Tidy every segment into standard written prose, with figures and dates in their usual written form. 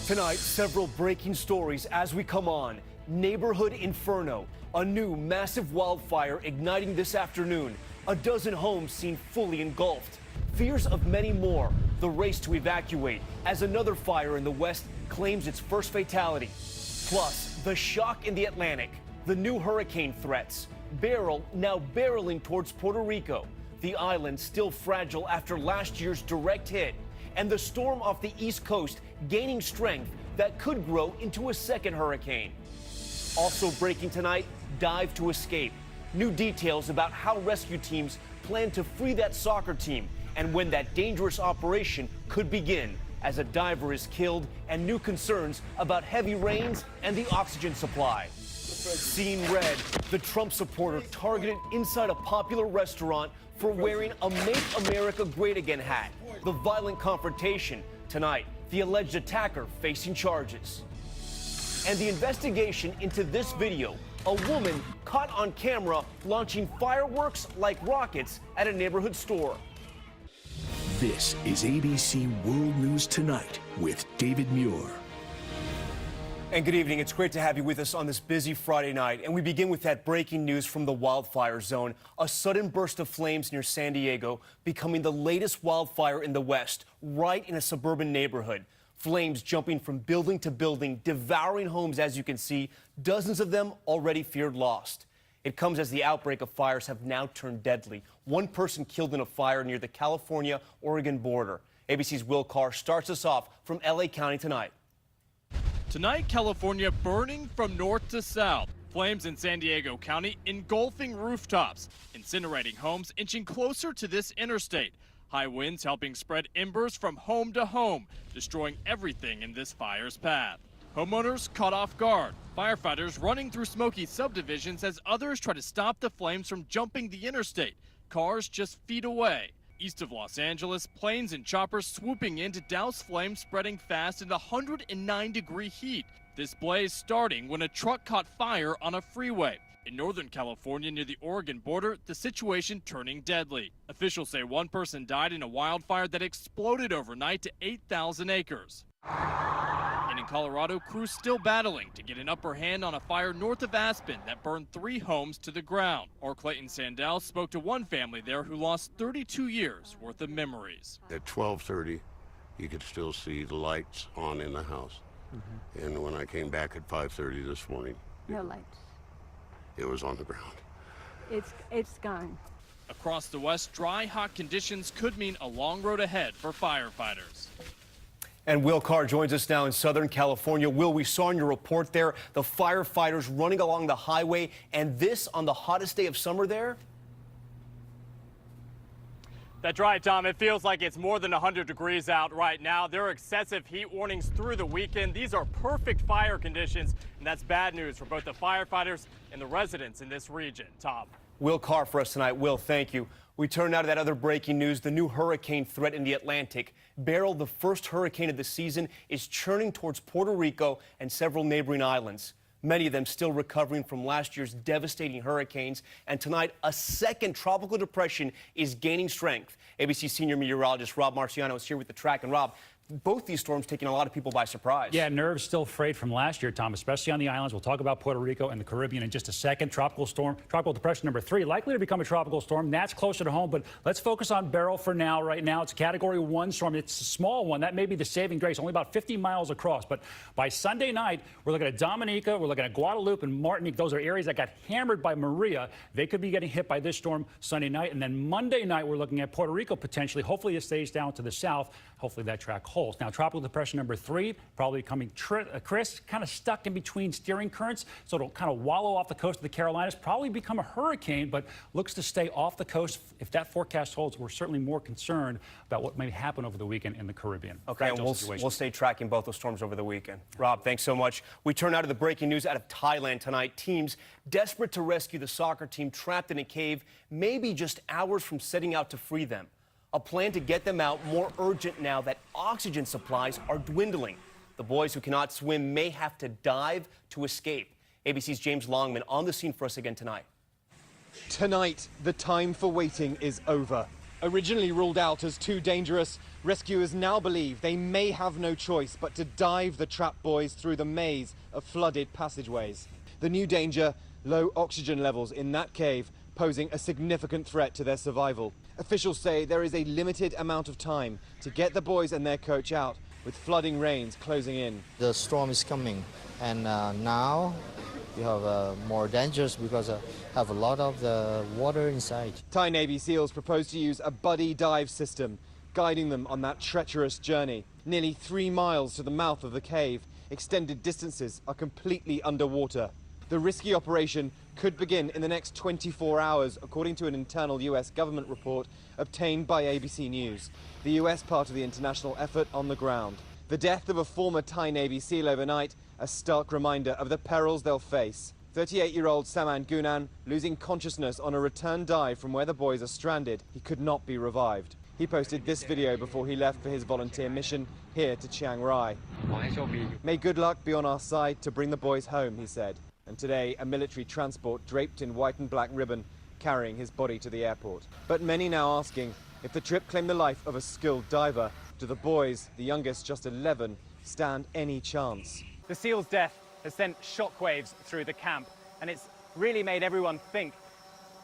Tonight, several breaking stories as we come on. Neighborhood inferno, a new massive wildfire igniting this afternoon. A dozen homes seen fully engulfed. Fears of many more. The race to evacuate as another fire in the west claims its first fatality. Plus, the shock in the Atlantic. The new hurricane threats. Beryl now barreling towards Puerto Rico. The island still fragile after last year's direct hit. And the storm off the East Coast gaining strength that could grow into a second hurricane. Also breaking tonight, dive to escape. New details about how rescue teams plan to free that soccer team and when that dangerous operation could begin as a diver is killed, and new concerns about heavy rains and the oxygen supply. Seeing red, the Trump supporter targeted inside a popular restaurant for wearing a Make America Great Again hat. The violent confrontation tonight, the alleged attacker facing charges. And the investigation into this video, a woman caught on camera launching fireworks like rockets at a neighborhood store. This is ABC World News Tonight with David Muir. And good evening. It's great to have you with us on this busy Friday night. And we begin with that breaking news from the wildfire zone. A sudden burst of flames near San Diego, becoming the latest wildfire in the West, right in a suburban neighborhood. Flames jumping from building to building, devouring homes, as you can see, dozens of them already feared lost. It comes as the outbreak of fires have now turned deadly. One person killed in a fire near the California-Oregon border. ABC's Will Carr starts us off from LA County tonight. Tonight, California burning from north to south. Flames in San Diego County engulfing rooftops, incinerating homes inching closer to this interstate. High winds helping spread embers from home to home, destroying everything in this fire's path. Homeowners caught off guard. Firefighters running through smoky subdivisions as others try to stop the flames from jumping the interstate. Cars just feet away. East of Los Angeles, planes and choppers swooping in to douse flames spreading fast in the 109-degree heat. This blaze starting when a truck caught fire on a freeway. In Northern California near the Oregon border, the situation turning deadly. Officials say one person died in a wildfire that exploded overnight to 8,000 acres. And in Colorado, crews still battling to get an upper hand on a fire north of Aspen that burned 3 homes to the ground. Or Clayton Sandell spoke to one family there who lost 32 years worth of memories. At 12:30, you could still see the lights on in the house. And when I came back at 5:30 this morning, No lights. it was on the ground. It's gone. Across the West, dry, hot conditions could mean a long road ahead for firefighters. And Will Carr joins us now in Southern California. Will, we saw in your report there the firefighters running along the highway, and this on the hottest day of summer there? That's right, Tom. It feels like it's more than 100 degrees out right now. There are excessive heat warnings through the weekend. These are perfect fire conditions, and that's bad news for both the firefighters and the residents in this region. Tom. Will Carr for us tonight. Will, thank you. We turn now to that other breaking news, the new hurricane threat in the Atlantic. Beryl, the first hurricane of the season, is churning towards Puerto Rico and several neighboring islands. Many of them still recovering from last year's devastating hurricanes. And tonight, a second tropical depression is gaining strength. ABC senior meteorologist Rob Marciano is here with the track. And Rob, both these storms taking a lot of people by surprise. Yeah, nerves still frayed from last year, Tom, especially on the islands. We'll talk about Puerto Rico and the Caribbean in just a second. Tropical depression number 3, likely to become a tropical storm. That's closer to home, but let's focus on Beryl for now. Right now, it's a Category 1 storm. It's a small one. That may be the saving grace, only about 50 miles across. But by Sunday night, we're looking at Dominica, we're looking at Guadalupe and Martinique. Those are areas that got hammered by Maria. They could be getting hit by this storm Sunday night. And then Monday night, we're looking at Puerto Rico potentially. Hopefully, it stays down to the south. Hopefully, that track holds. Now, tropical depression number 3, probably becoming crisp, kind of stuck in between steering currents, so it'll kind of wallow off the coast of the Carolinas, probably become a hurricane, but looks to stay off the coast. If that forecast holds, we're certainly more concerned about what may happen over the weekend in the Caribbean. Okay, and we'll stay tracking both those storms over the weekend. Rob, thanks so much. We turn now to the breaking news out of Thailand tonight. Teams desperate to rescue the soccer team trapped in a cave, maybe just hours from setting out to free them. A plan to get them out more urgent now that oxygen supplies are dwindling. The boys who cannot swim may have to dive to escape. ABC's James Longman on the scene for us again tonight. Tonight, the time for waiting is over. Originally ruled out as too dangerous, rescuers now believe they may have no choice but to dive the trapped boys through the maze of flooded passageways. The new danger, low oxygen levels in that cave, posing a significant threat to their survival. Officials say there is a limited amount of time to get the boys and their coach out, with flooding rains closing in. The storm is coming, and now we have more dangers because have a lot of the water inside. Thai Navy SEALs propose to use a buddy dive system, guiding them on that treacherous journey. Nearly 3 miles to the mouth of the cave, extended distances are completely underwater. The risky operation could begin in the next 24 hours, according to an internal US government report obtained by ABC News, the US part of the international effort on the ground. The death of a former Thai Navy SEAL overnight, a stark reminder of the perils they'll face. 38-year-old Saman Gunan losing consciousness on a return dive from where the boys are stranded. He could not be revived. He posted this video before he left for his volunteer mission here to Chiang Rai. May good luck be on our side to bring the boys home, he said. And today, a military transport draped in white and black ribbon carrying his body to the airport. But many now asking, if the trip claimed the life of a skilled diver, do the boys, the youngest just 11, stand any chance? The SEAL's death has sent shockwaves through the camp, and it's really made everyone think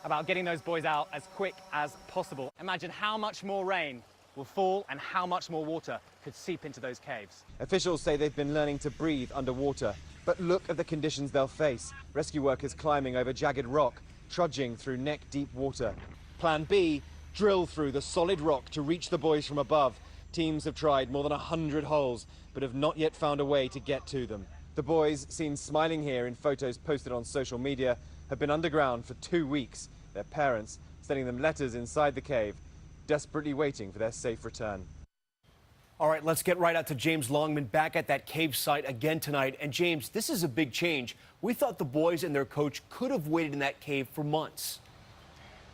about getting those boys out as quick as possible. Imagine how much more rain will fall and how much more water could seep into those caves. Officials say they've been learning to breathe underwater, but look at the conditions they'll face. Rescue workers climbing over jagged rock, trudging through neck-deep water. Plan B, drill through the solid rock to reach the boys from above. Teams have tried more than 100 holes, but have not yet found a way to get to them. The boys, seen smiling here in photos posted on social media, have been underground for 2 weeks. Their parents sending them letters inside the cave, desperately waiting for their safe return. All right, let's get right out to James Longman back at that cave site again tonight. And James, this is a big change. We thought the boys and their coach could have waited in that cave for months.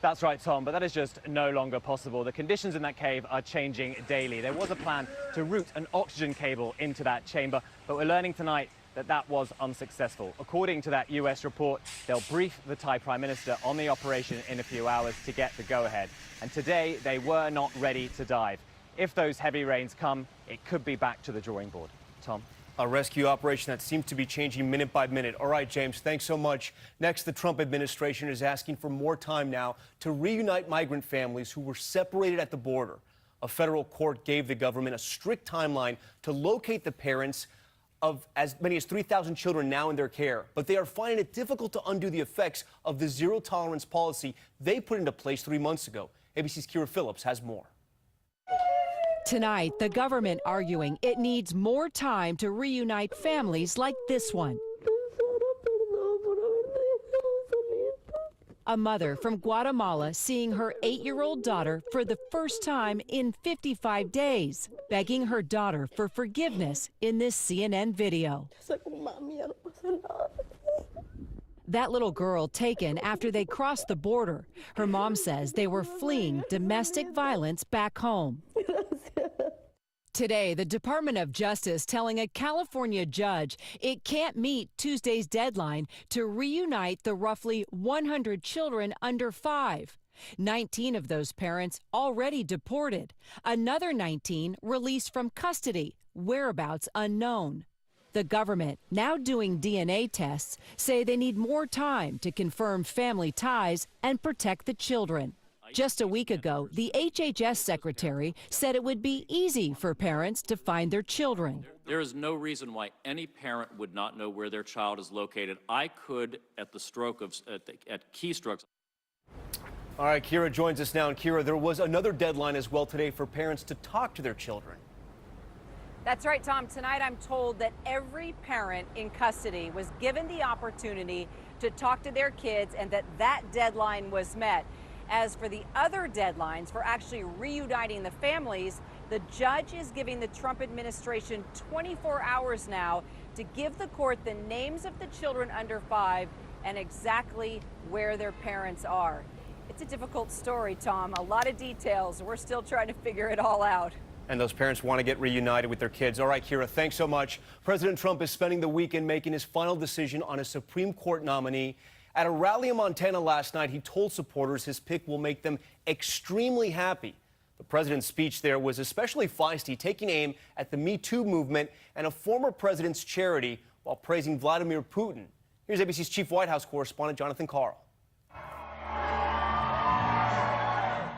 That's right, Tom, but that is just no longer possible. The conditions in that cave are changing daily. There was a plan to route an oxygen cable into that chamber, but we're learning tonight that that was unsuccessful. According to that US report, they'll brief the Thai Prime Minister on the operation in a few hours to get the go-ahead. And today, they were not ready to dive. If those heavy rains come, it could be back to the drawing board. Tom? A rescue operation that seems to be changing minute by minute. All right, James, thanks so much. Next, the Trump administration is asking for more time now to reunite migrant families who were separated at the border. A federal court gave the government a strict timeline to locate the parents of as many as 3,000 children now in their care. But they are finding it difficult to undo the effects of the zero-tolerance policy they put into place 3 months ago. ABC's Kira Phillips has more. Tonight, the government arguing it needs more time to reunite families like this one. A mother from Guatemala seeing her 8-year-old daughter for the first time in 55 days, begging her daughter for forgiveness in this CNN video. That little girl taken after they crossed the border. Her mom says they were fleeing domestic violence back home. Today, the Department of Justice telling a California judge it can't meet Tuesday's deadline to reunite the roughly 100 children under 5. 19 of those parents already deported. Another 19 released from custody, whereabouts unknown. The government, now doing DNA tests, say they need more time to confirm family ties and protect the children. Just a week ago, the HHS secretary said it would be easy for parents to find their children. There is no reason why any parent would not know where their child is located. I could, at keystrokes. All right, Kira joins us now. And Kira, there was another deadline as well today for parents to talk to their children. That's right, Tom. Tonight, I'm told that every parent in custody was given the opportunity to talk to their kids and that deadline was met. As for the other deadlines for actually reuniting the families, the judge is giving the Trump administration 24 hours now to give the court the names of the children under 5 and exactly where their parents are. It's a difficult story, Tom. A lot of details. We're still trying to figure it all out. And those parents want to get reunited with their kids. All right, Kira, thanks so much. President Trump is spending the weekend making his final decision on a Supreme Court nominee. At a rally in Montana last night, he told supporters his pick will make them extremely happy. The president's speech there was especially feisty, taking aim at the Me Too movement and a former president's charity while praising Vladimir Putin. Here's ABC's chief White House correspondent, Jonathan Karl.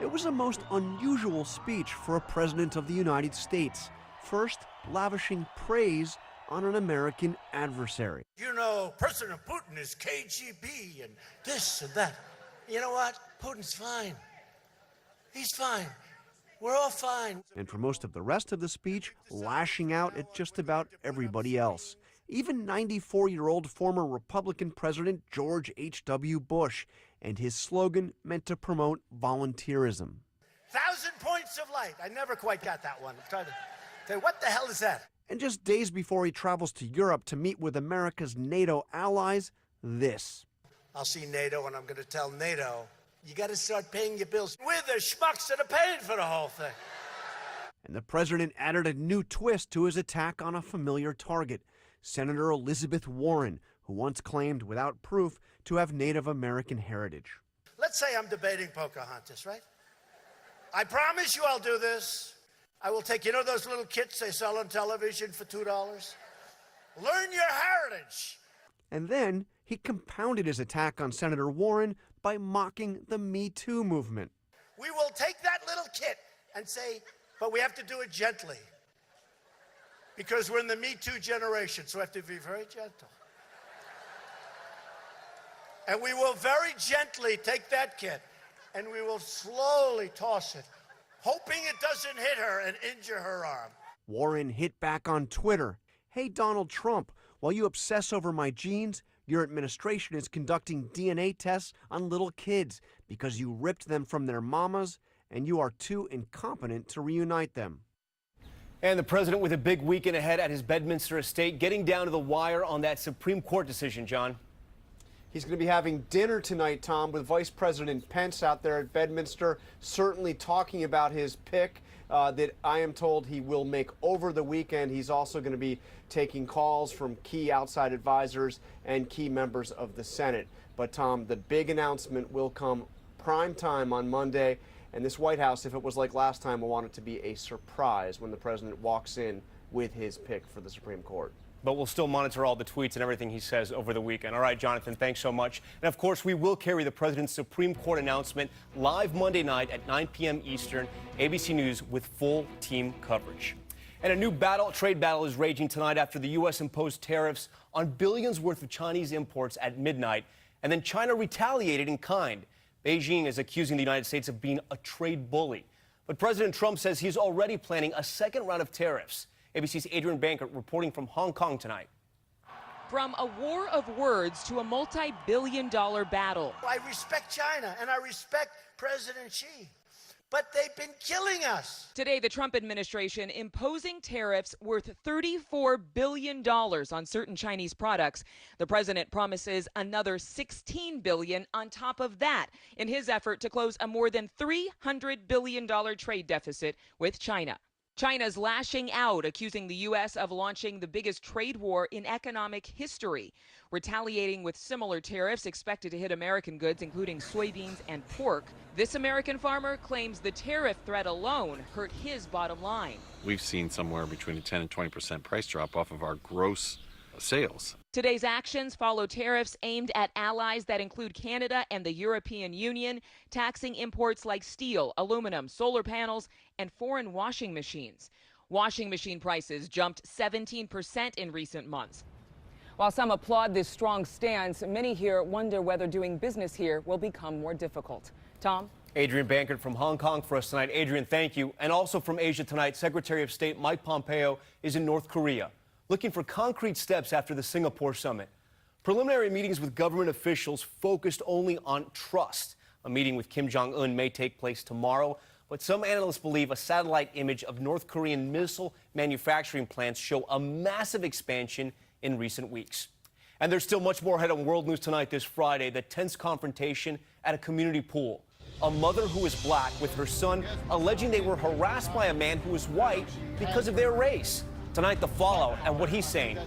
It was a most unusual speech for a president of the United States. First, lavishing praise on an American adversary. You know, President Putin is KGB and this and that. You know what? Putin's fine. He's fine. We're all fine. And for most of the rest of the speech, lashing out at just about everybody else. Even 94-year-old former Republican President George H.W. Bush, and his slogan meant to promote volunteerism. 1,000 points of light. I never quite got that one. I'm trying to say, what the hell is that? And just days before he travels to Europe to meet with America's NATO allies, this. I'll see NATO and I'm going to tell NATO, you got to start paying your bills. We're the schmucks that are paying for the whole thing. And the president added a new twist to his attack on a familiar target, Senator Elizabeth Warren, who once claimed without proof to have Native American heritage. Let's say I'm debating Pocahontas, right? I promise you I'll do this. I will take, you know those little kits they sell on television for $2? Learn your heritage. And then he compounded his attack on Senator Warren by mocking the Me Too movement. We will take that little kit and say, but we have to do it gently. Because we're in the Me Too generation, so we have to be very gentle. And we will very gently take that kit and we will slowly toss it, hoping it doesn't hit her and injure her arm. Warren hit back on Twitter. Hey, Donald Trump, while you obsess over my genes, your administration is conducting DNA tests on little kids because you ripped them from their mamas and you are too incompetent to reunite them. And the president with a big weekend ahead at his Bedminster estate, getting down to the wire on that Supreme Court decision, John. He's going to be having dinner tonight, Tom, with Vice President Pence out there at Bedminster, certainly talking about his pick that I am told he will make over the weekend. He's also going to be taking calls from key outside advisors and key members of the Senate. But, Tom, the big announcement will come prime time on Monday. And this White House, if it was like last time, will want it to be a surprise when the president walks in with his pick for the Supreme Court. But we'll still monitor all the tweets and everything he says over the weekend. All right, Jonathan, thanks so much. And, of course, we will carry the president's Supreme Court announcement live Monday night at 9 p.m. Eastern, ABC News with full team coverage. And a new trade battle is raging tonight after the U.S. imposed tariffs on billions worth of Chinese imports at midnight, and then China retaliated in kind. Beijing is accusing the United States of being a trade bully. But President Trump says he's already planning a second round of tariffs. ABC's Adrian Bankert reporting from Hong Kong tonight. From a war of words to a multi-billion-dollar battle. I respect China and I respect President Xi, but they've been killing us. Today, the Trump administration imposing tariffs worth $34 billion on certain Chinese products. The president promises another $16 billion on top of that in his effort to close a more than $300 billion trade deficit with China. China's lashing out, accusing the U.S. of launching the biggest trade war in economic history, retaliating with similar tariffs expected to hit American goods, including soybeans and pork. This American farmer claims the tariff threat alone hurt his bottom line. We've seen somewhere between a 10 and 20% price drop off of our gross sales. Today's actions follow tariffs aimed at allies that include Canada and the European Union, taxing imports like steel, aluminum, solar panels, and foreign washing machines. Washing machine prices jumped 17% in recent months. While some applaud this strong stance, many here wonder whether doing business here will become more difficult. Tom? Adrian Bankert from Hong Kong for us tonight. Adrian, thank you. And also from Asia tonight, Secretary of State Mike Pompeo is in North Korea, looking for concrete steps after the Singapore summit. Preliminary meetings with government officials focused only on trust. A meeting with Kim Jong-un may take place tomorrow, but some analysts believe a satellite image of North Korean missile manufacturing plants show a massive expansion in recent weeks. And there's still much more ahead on World News Tonight this Friday, the tense confrontation at a community pool. A mother who is black with her son alleging they were harassed by a man who is white because of their race. Tonight, the fallout and what he's saying.